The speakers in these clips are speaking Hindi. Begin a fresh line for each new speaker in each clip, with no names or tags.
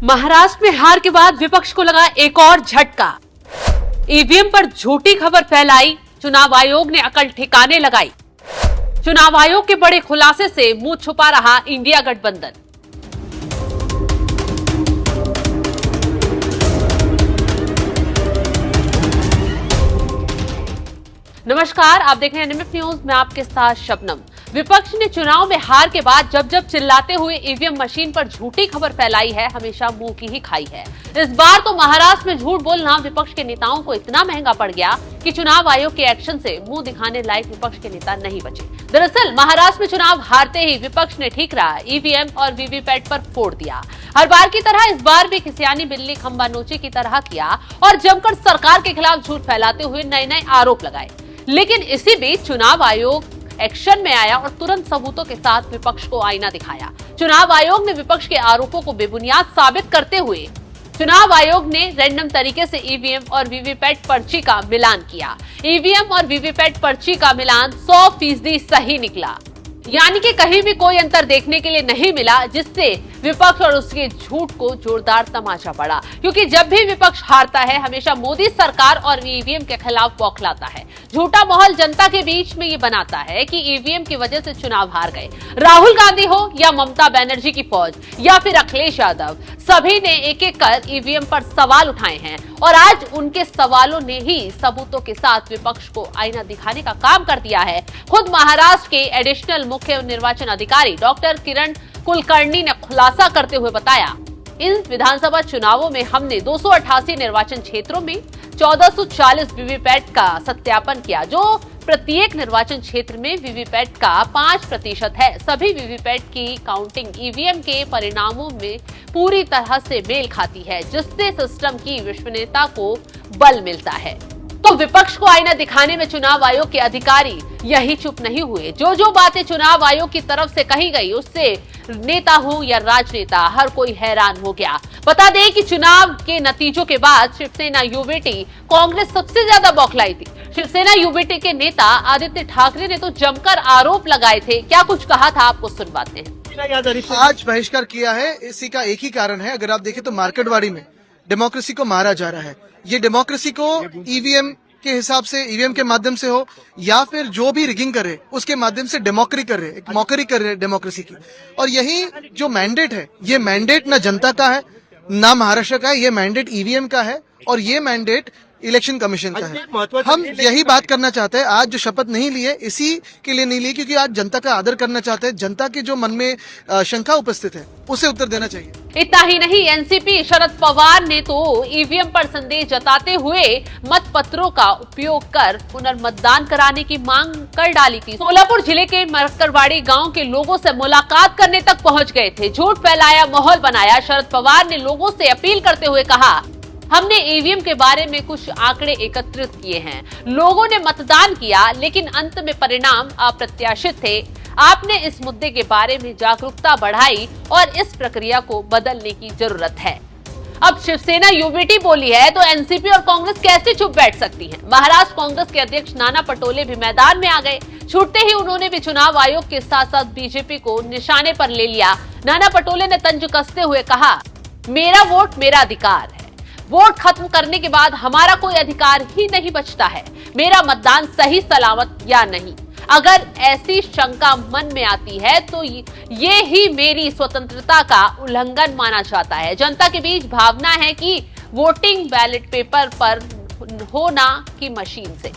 महाराष्ट्र में हार के बाद विपक्ष को लगा एक और झटका। ईवीएम पर झूठी खबर फैलाई, चुनाव आयोग ने अकल ठिकाने लगाई। चुनाव आयोग के बड़े खुलासे से मुंह छुपा रहा इंडिया गठबंधन। नमस्कार, आप देख रहे हैं एनएमएफ न्यूज में आपके साथ शबनम। विपक्ष ने चुनाव में हार के बाद जब चिल्लाते हुए ईवीएम मशीन पर झूठी खबर फैलाई है, हमेशा मुंह की ही खाई है। इस बार तो महाराष्ट्र में झूठ बोलना विपक्ष के नेताओं को इतना महंगा पड़ गया कि चुनाव आयोग के एक्शन से मुंह दिखाने लायक विपक्ष के नेता नहीं बचे। दरअसल महाराष्ट्र में चुनाव हारते ही विपक्ष ने ठीक रहा ईवीएम और वीवीपैट पर फोड़ दिया। हर बार की तरह इस बार भी खिसियानी बिल्ली खंबा नोचे की तरह किया और जमकर सरकार के खिलाफ झूठ फैलाते हुए नए आरोप लगाए। लेकिन इसी बीच चुनाव आयोग एक्शन में आया और तुरंत सबूतों के साथ विपक्ष को आईना दिखाया। चुनाव आयोग ने विपक्ष के आरोपों को बेबुनियाद साबित करते हुए चुनाव आयोग ने रैंडम तरीके से ईवीएम और वीवीपैट पर्ची का मिलान किया। ईवीएम और वीवीपैट पर्ची का मिलान 100% सही निकला, यानी कि कहीं भी कोई अंतर देखने के लिए नहीं मिला, जिससे विपक्ष और उसके झूठ को जोरदार तमाचा पड़ा। क्योंकि जब भी विपक्ष हारता है, हमेशा मोदी सरकार और ईवीएम के खिलाफ बौखलाता है। झूठा माहौल जनता के बीच में ये बनाता है कि ईवीएम की वजह से चुनाव हार गए। राहुल गांधी हो या ममता बनर्जी की फौज या फिर अखिलेश यादव, सभी ने एक एक कर ईवीएम पर सवाल उठाए हैं और आज उनके सवालों ने ही सबूतों के साथ विपक्ष को आईना दिखाने का काम कर दिया है। खुद महाराष्ट्र के एडिशनल मुख्य निर्वाचन अधिकारी डॉक्टर किरण कुलकर्णी ने खुलासा करते हुए बताया, इन विधानसभा चुनावों में हमने 288 निर्वाचन क्षेत्रों में 1440 वीवीपैट का सत्यापन किया, जो प्रत्येक निर्वाचन क्षेत्र में वीवीपैट का 5% है। सभी वीवीपैट की काउंटिंग ईवीएम के परिणामों में पूरी तरह से मेल खाती है, जिससे सिस्टम की विश्वसनीयता को बल मिलता है। तो विपक्ष को आईना दिखाने में चुनाव आयोग के अधिकारी यही चुप नहीं हुए। जो बातें चुनाव आयोग की तरफ से कही गई, उससे नेता हो या राजनेता, हर कोई हैरान हो गया। बता दें कि चुनाव के नतीजों के बाद शिवसेना यूबीटी कांग्रेस सबसे ज्यादा बौखलाई थी। शिवसेना यूबीटी के नेता आदित्य ठाकरे ने तो जमकर आरोप लगाए थे। क्या कुछ कहा था, आपको सुनवाते हैं।
आज बहिष्कार किया है, इसी का एक ही कारण है। अगर आप देखें तो मार्केटवाड़ी में डेमोक्रेसी को मारा जा रहा है। ये डेमोक्रेसी को ईवीएम के हिसाब से, ईवीएम के माध्यम से हो या फिर जो भी रिगिंग करे उसके माध्यम से मॉकरी कर रहे डेमोक्रेसी की। और यही जो मैंडेट है, ये मैंडेट ना जनता का है ना महाराष्ट्र का है, ये मैंडेट ईवीएम का है और ये मैंडेट इलेक्शन कमीशन का है। हम यही बात करना चाहते हैं। आज जो शपथ नहीं लिए, इसी के लिए नहीं लिए क्योंकि आज जनता का आदर करना चाहते हैं। जनता के जो मन में शंका उपस्थित है, उसे उत्तर देना चाहिए।
इतना ही नहीं, एनसीपी शरद पवार ने तो ईवीएम पर संदेह जताते हुए मतपत्रों का उपयोग कर पुनर्मतदान कराने की मांग कर डाली थी। सोलापुर जिले के मरकरवाड़ी गांव के लोगों से मुलाकात करने तक पहुंच गए थे। झूठ फैलाया, माहौल बनाया। शरद पवार ने लोगों से अपील करते हुए कहा, हमने ईवीएम के बारे में कुछ आंकड़े एकत्रित किए हैं। लोगों ने मतदान किया, लेकिन अंत में परिणाम अप्रत्याशित थे। आपने इस मुद्दे के बारे में जागरूकता बढ़ाई और इस प्रक्रिया को बदलने की जरूरत है। अब शिवसेना यूबीटी बोली है तो एनसीपी और कांग्रेस कैसे चुप बैठ सकती हैं? महाराष्ट्र कांग्रेस के अध्यक्ष नाना पटोले भी मैदान में आ गए। छूटते ही उन्होंने भी चुनाव आयोग के साथ साथ बीजेपी को निशाने पर ले लिया। नाना पटोले ने तंज कसते हुए कहा, मेरा वोट मेरा अधिकार है। वोट खत्म करने के बाद हमारा कोई अधिकार ही नहीं बचता है। मेरा मतदान सही सलामत या नहीं, अगर ऐसी शंका मन में आती है तो ये ही मेरी स्वतंत्रता का उल्लंघन माना जाता है। जनता के बीच भावना है कि वोटिंग बैलेट पेपर पर हो ना कि मशीन से।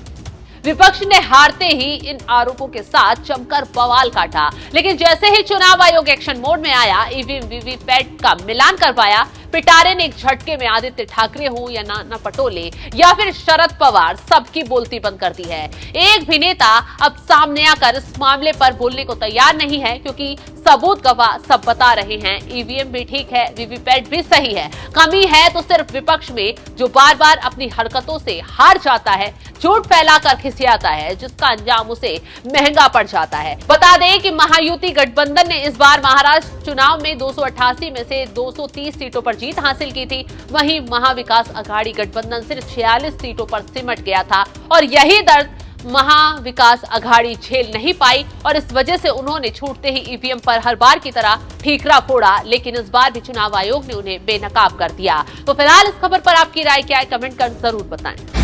विपक्ष ने हारते ही इन आरोपों के साथ जमकर बवाल काटा, लेकिन जैसे ही चुनाव आयोग एक्शन मोड में आया, ईवीएम वीवीपैट का मिलान करवाया, पिटारे ने एक झटके में आदित्य ठाकरे हो या नाना पटोले या फिर शरद पवार, सबकी बोलती बंद कर दी है। एक भी नेता अब सामने आकर इस मामले पर बोलने को तैयार नहीं है, क्योंकि सबूत गवाह सब बता रहे हैं ईवीएम भी ठीक है, वीवीपैट भी सही है। कमी है तो सिर्फ विपक्ष में, जो बार बार अपनी हरकतों से हार जाता है, झूठ फैलाकर खिसियाता है, जिसका अंजाम उसे महंगा पड़ जाता है। बता दें कि महायुति गठबंधन ने इस बार महाराष्ट्र चुनाव में 288 में से 230 सीटों पर जीत हासिल की थी। वहीं महाविकास अघाड़ी गठबंधन सिर्फ 46 सीटों पर सिमट गया था और यही दर्द महाविकास अघाड़ी झेल नहीं पाई और इस वजह से उन्होंने छूटते ही ईवीएम पर हर बार की तरह ठीकरा फोड़ा, लेकिन इस बार भी चुनाव आयोग ने उन्हें बेनकाब कर दिया। तो फिलहाल इस खबर पर आपकी राय क्या है, कमेंट कर जरूर बताएं।